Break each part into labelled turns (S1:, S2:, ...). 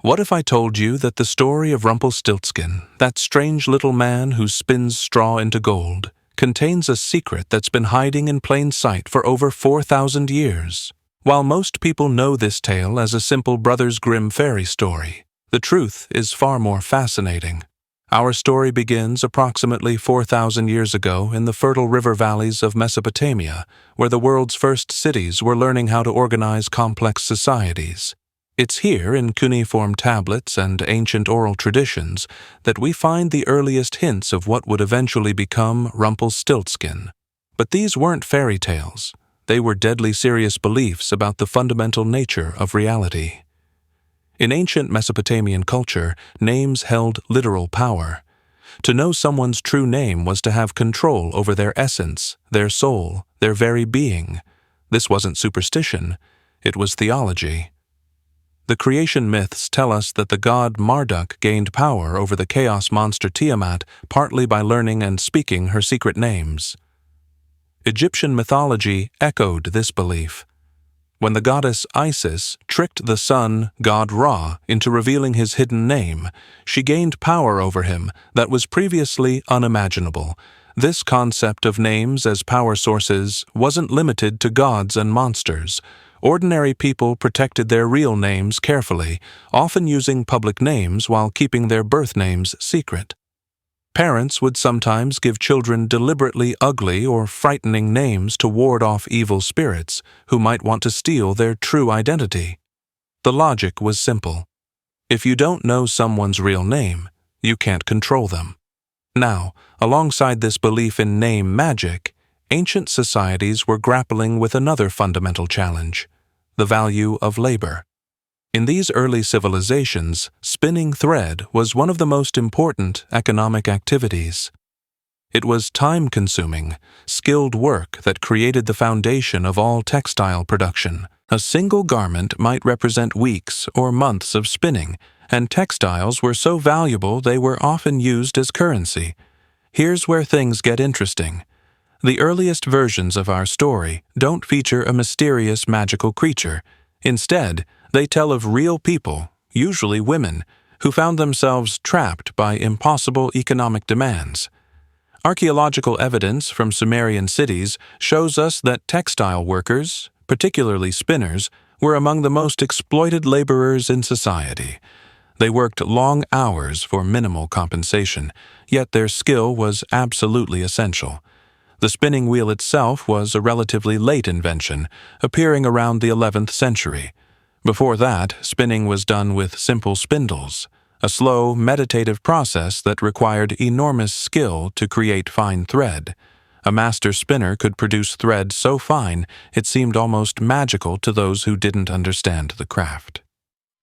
S1: What if I told you that the story of Rumpelstiltskin, that strange little man who spins straw into gold, contains a secret that's been hiding in plain sight for over 4,000 years? While most people know this tale as a simple Brothers Grimm fairy story, the truth is far more fascinating. Our story begins approximately 4,000 years ago in the fertile river valleys of Mesopotamia, where the world's first cities were learning how to organize complex societies. It's here, in cuneiform tablets and ancient oral traditions, that we find the earliest hints of what would eventually become Rumpelstiltskin. But these weren't fairy tales. They were deadly serious beliefs about the fundamental nature of reality. In ancient Mesopotamian culture, names held literal power. To know someone's true name was to have control over their essence, their soul, their very being. This wasn't superstition, it was theology. The creation myths tell us that the god Marduk gained power over the chaos monster Tiamat partly by learning and speaking her secret names. Egyptian mythology echoed this belief. When the goddess Isis tricked the sun, god Ra, into revealing his hidden name, she gained power over him that was previously unimaginable. This concept of names as power sources wasn't limited to gods and monsters. Ordinary people protected their real names carefully, often using public names while keeping their birth names secret. Parents would sometimes give children deliberately ugly or frightening names to ward off evil spirits who might want to steal their true identity. The logic was simple. If you don't know someone's real name, you can't control them. Now, alongside this belief in name magic, ancient societies were grappling with another fundamental challenge: the value of labor. In these early civilizations, spinning thread was one of the most important economic activities. It was time-consuming, skilled work that created the foundation of all textile production. A single garment might represent weeks or months of spinning, and textiles were so valuable they were often used as currency. Here's where things get interesting. The earliest versions of our story don't feature a mysterious magical creature. Instead, they tell of real people, usually women, who found themselves trapped by impossible economic demands. Archaeological evidence from Sumerian cities shows us that textile workers, particularly spinners, were among the most exploited laborers in society. They worked long hours for minimal compensation, yet their skill was absolutely essential. The spinning wheel itself was a relatively late invention, appearing around the 11th century. Before that, spinning was done with simple spindles, a slow, meditative process that required enormous skill to create fine thread. A master spinner could produce thread so fine it seemed almost magical to those who didn't understand the craft.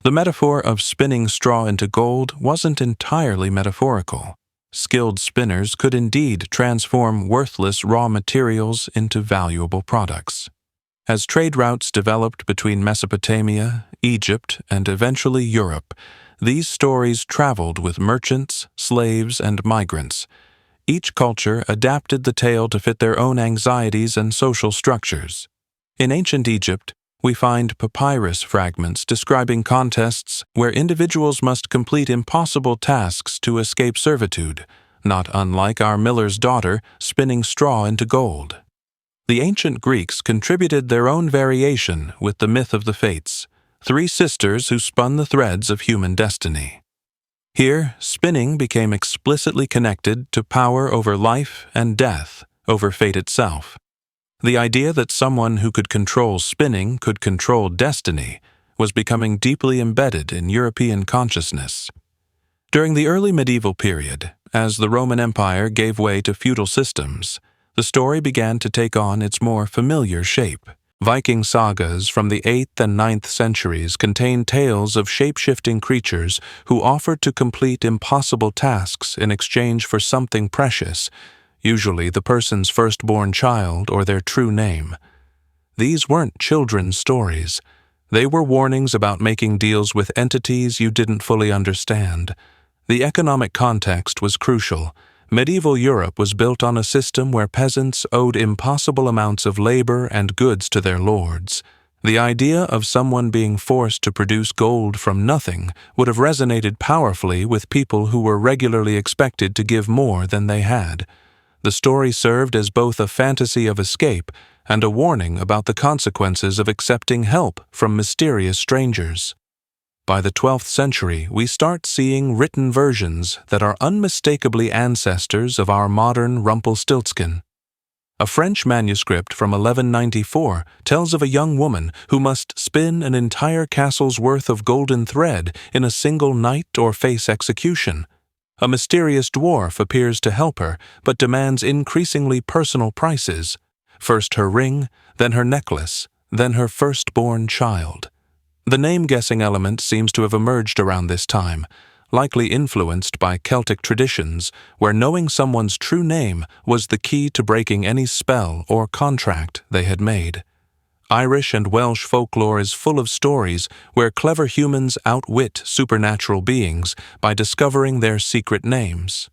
S1: The metaphor of spinning straw into gold wasn't entirely metaphorical. Skilled spinners could indeed transform worthless raw materials into valuable products. As trade routes developed between Mesopotamia, Egypt, and eventually Europe, these stories traveled with merchants, slaves, and migrants. Each culture adapted the tale to fit their own anxieties and social structures. In ancient Egypt, we find papyrus fragments describing contests where individuals must complete impossible tasks to escape servitude, not unlike our miller's daughter spinning straw into gold. The ancient Greeks contributed their own variation with the myth of the Fates, three sisters who spun the threads of human destiny. Here, spinning became explicitly connected to power over life and death, over fate itself. The idea that someone who could control spinning could control destiny was becoming deeply embedded in European consciousness. During the early medieval period, as the Roman Empire gave way to feudal systems, the story began to take on its more familiar shape. Viking sagas from the 8th and 9th centuries contain tales of shape-shifting creatures who offered to complete impossible tasks in exchange for something precious, usually the person's firstborn child or their true name. These weren't children's stories. They were warnings about making deals with entities you didn't fully understand. The economic context was crucial. Medieval Europe was built on a system where peasants owed impossible amounts of labor and goods to their lords. The idea of someone being forced to produce gold from nothing would have resonated powerfully with people who were regularly expected to give more than they had. The story served as both a fantasy of escape and a warning about the consequences of accepting help from mysterious strangers. By the 12th century, we start seeing written versions that are unmistakably ancestors of our modern Rumpelstiltskin. A French manuscript from 1194 tells of a young woman who must spin an entire castle's worth of golden thread in a single night or face execution. A mysterious dwarf appears to help her, but demands increasingly personal prices. First her ring, then her necklace, then her firstborn child. The name-guessing element seems to have emerged around this time, likely influenced by Celtic traditions, where knowing someone's true name was the key to breaking any spell or contract they had made. Irish and Welsh folklore is full of stories where clever humans outwit supernatural beings by discovering their secret names.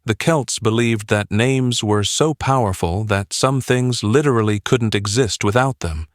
S1: The Celts believed that names were so powerful that some things literally couldn't exist without them.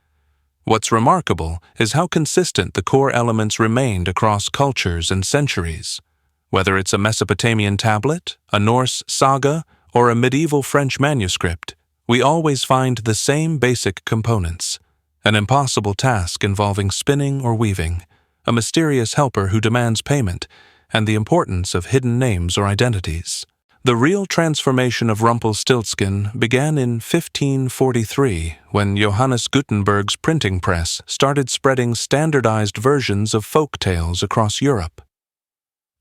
S1: What's remarkable is how consistent the core elements remained across cultures and centuries. Whether it's a Mesopotamian tablet, a Norse saga, or a medieval French manuscript, we always find the same basic components: an impossible task involving spinning or weaving, a mysterious helper who demands payment, and the importance of hidden names or identities. The real transformation of Rumpelstiltskin began in 1543, when Johannes Gutenberg's printing press started spreading standardized versions of folk tales across Europe.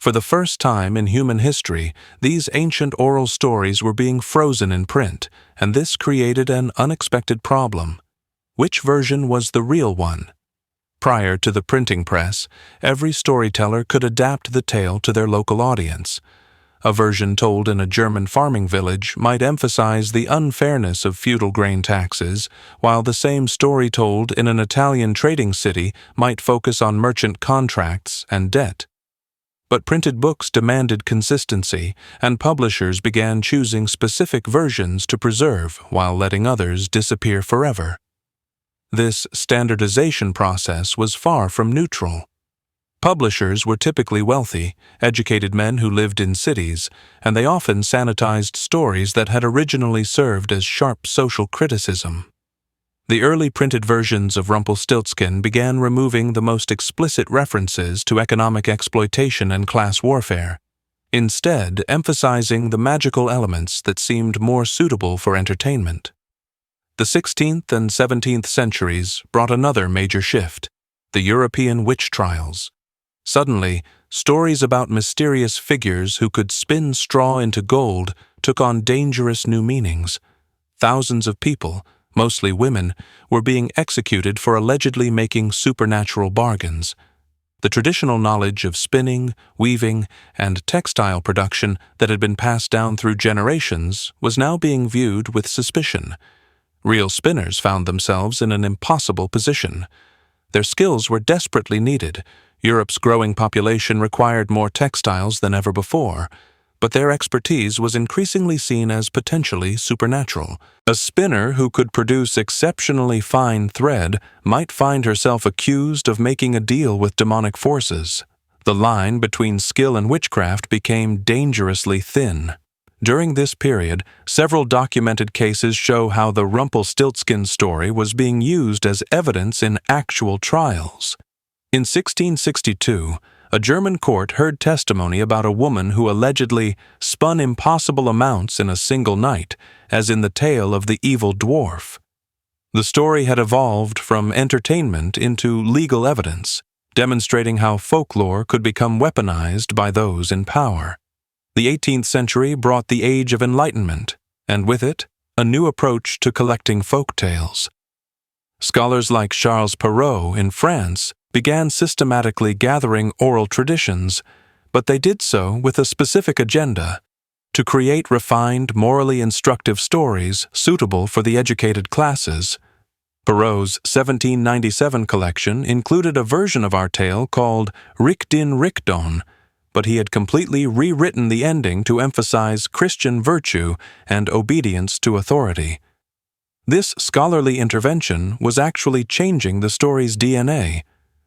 S1: For the first time in human history, these ancient oral stories were being frozen in print, and this created an unexpected problem. Which version was the real one? Prior to the printing press, every storyteller could adapt the tale to their local audience. A version told in a German farming village might emphasize the unfairness of feudal grain taxes, while the same story told in an Italian trading city might focus on merchant contracts and debt. But printed books demanded consistency, and publishers began choosing specific versions to preserve while letting others disappear forever. This standardization process was far from neutral. Publishers were typically wealthy, educated men who lived in cities, and they often sanitized stories that had originally served as sharp social criticism. The early printed versions of Rumpelstiltskin began removing the most explicit references to economic exploitation and class warfare, instead emphasizing the magical elements that seemed more suitable for entertainment. The 16th and 17th centuries brought another major shift: the European witch trials. Suddenly, stories about mysterious figures who could spin straw into gold took on dangerous new meanings. Thousands of people, mostly women, were being executed for allegedly making supernatural bargains. The traditional knowledge of spinning, weaving, and textile production that had been passed down through generations was now being viewed with suspicion. Real spinners found themselves in an impossible position. Their skills were desperately needed. Europe's growing population required more textiles than ever before, but their expertise was increasingly seen as potentially supernatural. A spinner who could produce exceptionally fine thread might find herself accused of making a deal with demonic forces. The line between skill and witchcraft became dangerously thin. During this period, several documented cases show how the Rumpelstiltskin story was being used as evidence in actual trials. In 1662, a German court heard testimony about a woman who allegedly spun impossible amounts in a single night, as in the tale of the evil dwarf. The story had evolved from entertainment into legal evidence, demonstrating how folklore could become weaponized by those in power. The 18th century brought the Age of Enlightenment, and with it, a new approach to collecting folk tales. Scholars like Charles Perrault in France began systematically gathering oral traditions, but they did so with a specific agenda: to create refined, morally instructive stories suitable for the educated classes. Perrault's 1797 collection included a version of our tale called Richtdin Richton, but he had completely rewritten the ending to emphasize Christian virtue and obedience to authority. This scholarly intervention was actually changing the story's DNA.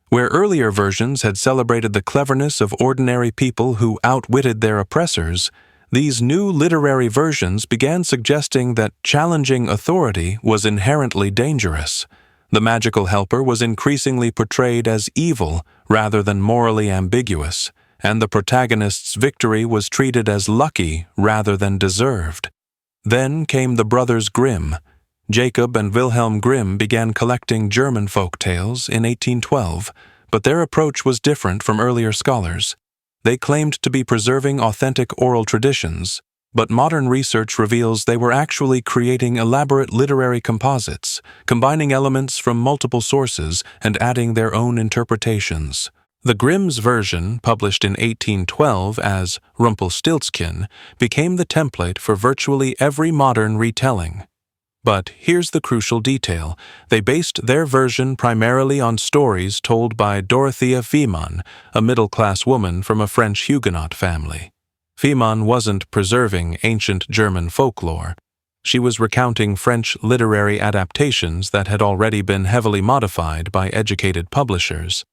S1: Where earlier versions had celebrated the cleverness of ordinary people who outwitted their oppressors, these new literary versions began suggesting that challenging authority was inherently dangerous. The magical helper was increasingly portrayed as evil rather than morally ambiguous, and the protagonist's victory was treated as lucky rather than deserved. Then came the Brothers Grimm. Jacob and Wilhelm Grimm began collecting German folk tales in 1812, but their approach was different from earlier scholars. They claimed to be preserving authentic oral traditions, but modern research reveals they were actually creating elaborate literary composites, combining elements from multiple sources and adding their own interpretations. The Grimm's version, published in 1812 as Rumpelstiltskin, became the template for virtually every modern retelling. But here's the crucial detail. They based their version primarily on stories told by Dorothea Fiemann, a middle-class woman from a French Huguenot family. Fiemann wasn't preserving ancient German folklore. She was recounting French literary adaptations that had already been heavily modified by educated publishers.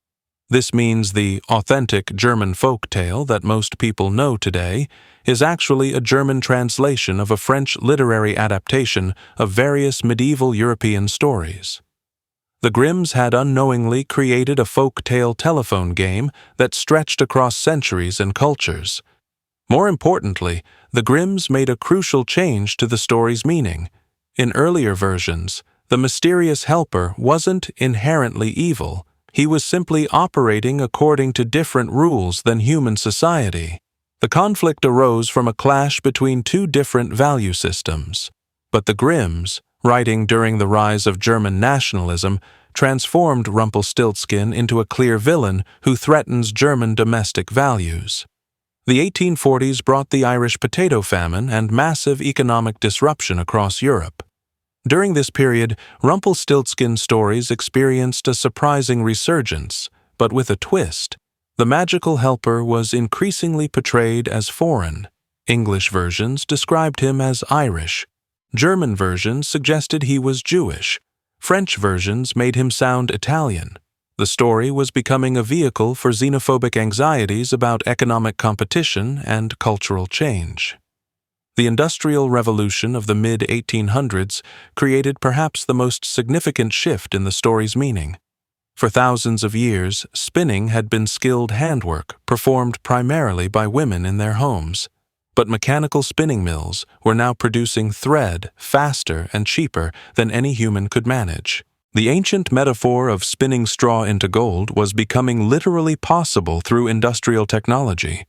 S1: This means the authentic German folk tale that most people know today is actually a German translation of a French literary adaptation of various medieval European stories. The Grimms had unknowingly created a folk tale telephone game that stretched across centuries and cultures. More importantly, the Grimms made a crucial change to the story's meaning. In earlier versions, the mysterious helper wasn't inherently evil. He was simply operating according to different rules than human society. The conflict arose from a clash between two different value systems. But the Grimms, writing during the rise of German nationalism, transformed Rumpelstiltskin into a clear villain who threatens German domestic values. The 1840s brought the Irish potato famine and massive economic disruption across Europe. During this period, Rumpelstiltskin stories experienced a surprising resurgence, but with a twist. The magical helper was increasingly portrayed as foreign. English versions described him as Irish. German versions suggested he was Jewish. French versions made him sound Italian. The story was becoming a vehicle for xenophobic anxieties about economic competition and cultural change. The Industrial Revolution of the mid-1800s created perhaps the most significant shift in the story's meaning. For thousands of years, spinning had been skilled handwork performed primarily by women in their homes. But mechanical spinning mills were now producing thread faster and cheaper than any human could manage. The ancient metaphor of spinning straw into gold was becoming literally possible through industrial technology.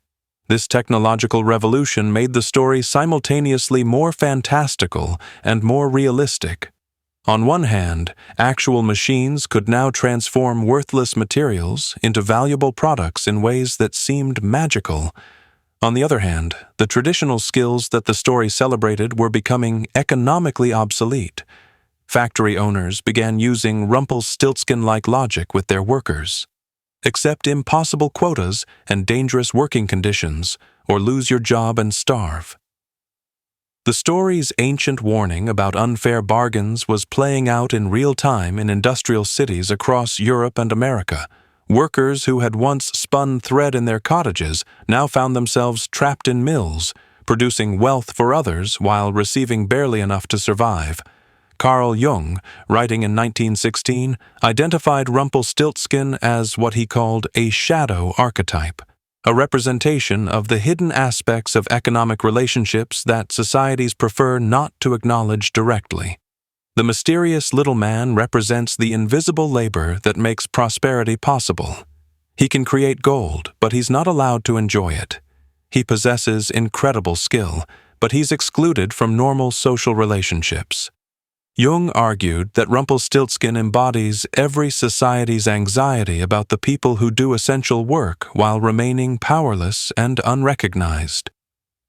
S1: This technological revolution made the story simultaneously more fantastical and more realistic. On one hand, actual machines could now transform worthless materials into valuable products in ways that seemed magical. On the other hand, the traditional skills that the story celebrated were becoming economically obsolete. Factory owners began using Rumpelstiltskin-like logic with their workers. Accept impossible quotas and dangerous working conditions, or lose your job and starve. The story's ancient warning about unfair bargains was playing out in real time in industrial cities across Europe and America. Workers who had once spun thread in their cottages now found themselves trapped in mills, producing wealth for others while receiving barely enough to survive. Carl Jung, writing in 1916, identified Rumpelstiltskin as what he called a shadow archetype, a representation of the hidden aspects of economic relationships that societies prefer not to acknowledge directly. The mysterious little man represents the invisible labor that makes prosperity possible. He can create gold, but he's not allowed to enjoy it. He possesses incredible skill, but he's excluded from normal social relationships. Jung argued that Rumpelstiltskin embodies every society's anxiety about the people who do essential work while remaining powerless and unrecognized.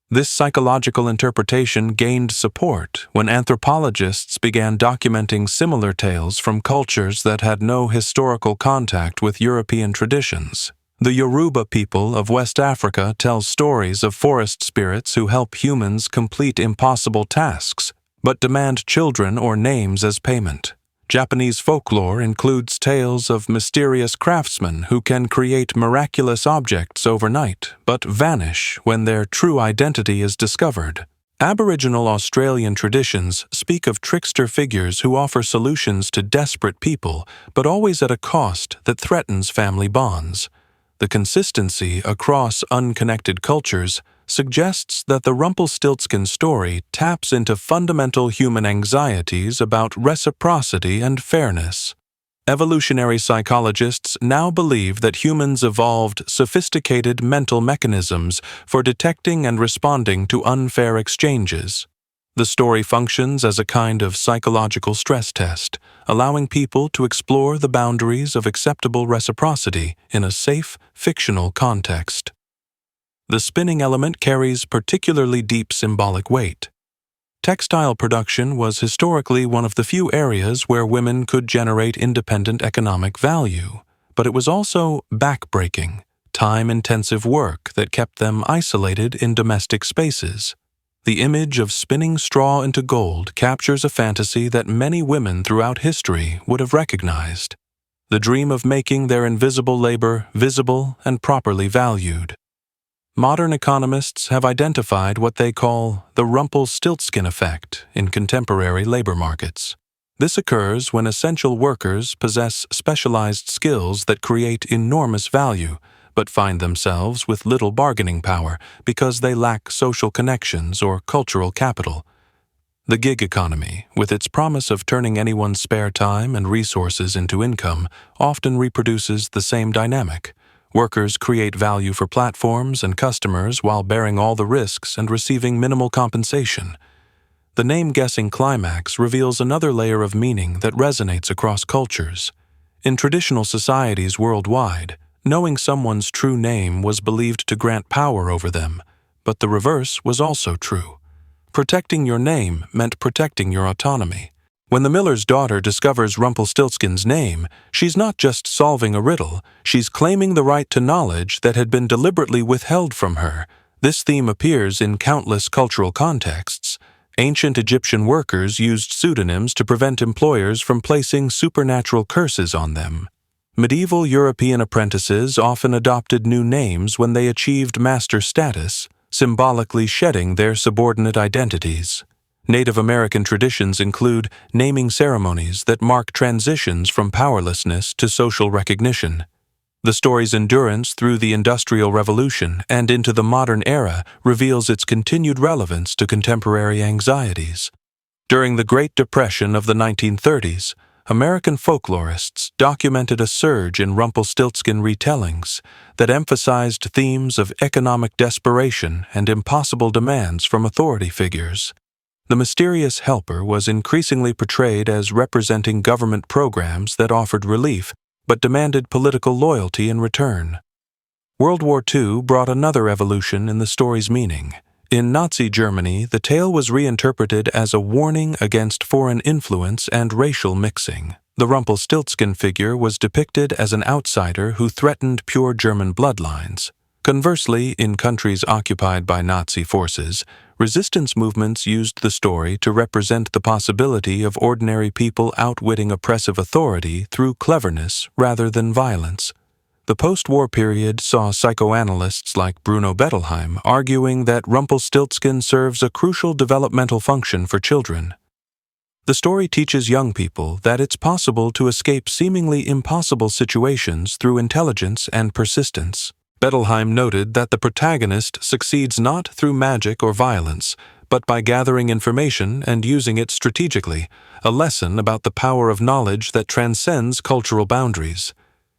S1: This psychological interpretation gained support when anthropologists began documenting similar tales from cultures that had no historical contact with European traditions. The Yoruba people of West Africa tell stories of forest spirits who help humans complete impossible tasks, but demand children or names as payment. Japanese folklore includes tales of mysterious craftsmen who can create miraculous objects overnight, but vanish when their true identity is discovered. Aboriginal Australian traditions speak of trickster figures who offer solutions to desperate people, but always at a cost that threatens family bonds. The consistency across unconnected cultures suggests that the Rumpelstiltskin story taps into fundamental human anxieties about reciprocity and fairness. Evolutionary psychologists now believe that humans evolved sophisticated mental mechanisms for detecting and responding to unfair exchanges. The story functions as a kind of psychological stress test, allowing people to explore the boundaries of acceptable reciprocity in a safe, fictional context. The spinning element carries particularly deep symbolic weight. Textile production was historically one of the few areas where women could generate independent economic value, but it was also backbreaking, time-intensive work that kept them isolated in domestic spaces. The image of spinning straw into gold captures a fantasy that many women throughout history would have recognized: the dream of making their invisible labor visible and properly valued. Modern economists have identified what they call the Rumpelstiltskin effect in contemporary labor markets. This occurs when essential workers possess specialized skills that create enormous value, but find themselves with little bargaining power because they lack social connections or cultural capital. The gig economy, with its promise of turning anyone's spare time and resources into income, often reproduces the same dynamic. Workers create value for platforms and customers while bearing all the risks and receiving minimal compensation. The name-guessing climax reveals another layer of meaning that resonates across cultures. In traditional societies worldwide, knowing someone's true name was believed to grant power over them, but the reverse was also true. Protecting your name meant protecting your autonomy. When the miller's daughter discovers Rumpelstiltskin's name, she's not just solving a riddle, she's claiming the right to knowledge that had been deliberately withheld from her. This theme appears in countless cultural contexts. Ancient Egyptian workers used pseudonyms to prevent employers from placing supernatural curses on them. Medieval European apprentices often adopted new names when they achieved master status, symbolically shedding their subordinate identities. Native American traditions include naming ceremonies that mark transitions from powerlessness to social recognition. The story's endurance through the Industrial Revolution and into the modern era reveals its continued relevance to contemporary anxieties. During the Great Depression of the 1930s, American folklorists documented a surge in Rumpelstiltskin retellings that emphasized themes of economic desperation and impossible demands from authority figures. The mysterious helper was increasingly portrayed as representing government programs that offered relief but demanded political loyalty in return. World War II brought another evolution in the story's meaning. In Nazi Germany, the tale was reinterpreted as a warning against foreign influence and racial mixing. The Rumpelstiltskin figure was depicted as an outsider who threatened pure German bloodlines. Conversely, in countries occupied by Nazi forces, resistance movements used the story to represent the possibility of ordinary people outwitting oppressive authority through cleverness rather than violence. The post-war period saw psychoanalysts like Bruno Bettelheim arguing that Rumpelstiltskin serves a crucial developmental function for children. The story teaches young people that it's possible to escape seemingly impossible situations through intelligence and persistence. Bettelheim noted that the protagonist succeeds not through magic or violence, but by gathering information and using it strategically, a lesson about the power of knowledge that transcends cultural boundaries.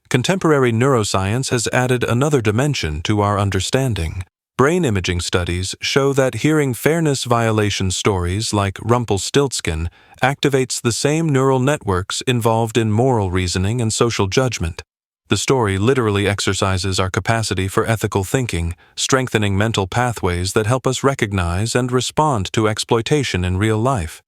S1: Contemporary neuroscience has added another dimension to our understanding. Brain imaging studies show that hearing fairness violation stories like Rumpelstiltskin activates the same neural networks involved in moral reasoning and social judgment. The story literally exercises our capacity for ethical thinking, strengthening mental pathways that help us recognize and respond to exploitation in real life.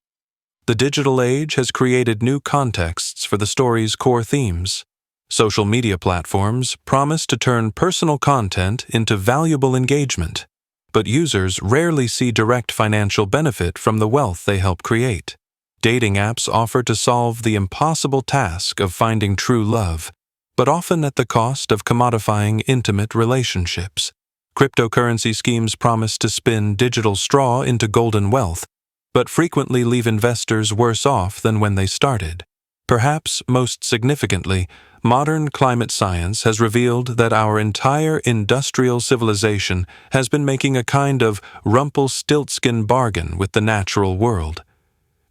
S1: The digital age has created new contexts for the story's core themes. Social media platforms promise to turn personal content into valuable engagement. but users rarely see direct financial benefit from the wealth they help create. Dating apps offer to solve the impossible task of finding true love, but often at the cost of commodifying intimate relationships. Cryptocurrency schemes promise to spin digital straw into golden wealth, but frequently leave investors worse off than when they started. Perhaps most significantly, modern climate science has revealed that our entire industrial civilization has been making a kind of Rumpelstiltskin bargain with the natural world.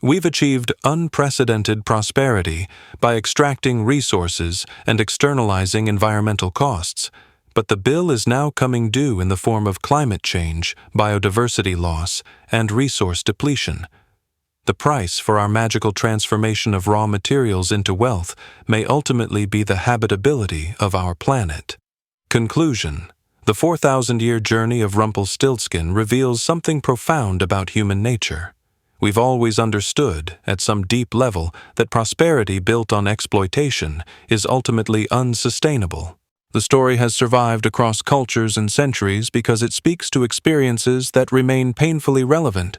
S1: We've achieved unprecedented prosperity by extracting resources and externalizing environmental costs, but the bill is now coming due in the form of climate change, biodiversity loss, and resource depletion. The price for our magical transformation of raw materials into wealth may ultimately be the habitability of our planet. Conclusion: the 4,000-year journey of Rumpelstiltskin reveals something profound about human nature. We've always understood, at some deep level, that prosperity built on exploitation is ultimately unsustainable. The story has survived across cultures and centuries because it speaks to experiences that remain painfully relevant: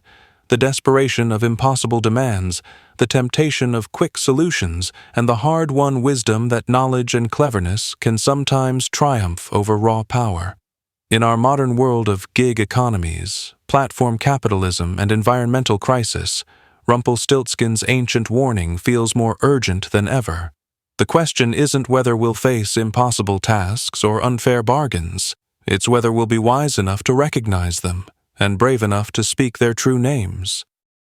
S1: the desperation of impossible demands, the temptation of quick solutions, and the hard-won wisdom that knowledge and cleverness can sometimes triumph over raw power. In our modern world of gig economies, platform capitalism, and environmental crisis, Rumpelstiltskin's ancient warning feels more urgent than ever. The question isn't whether we'll face impossible tasks or unfair bargains. It's whether we'll be wise enough to recognize them and brave enough to speak their true names.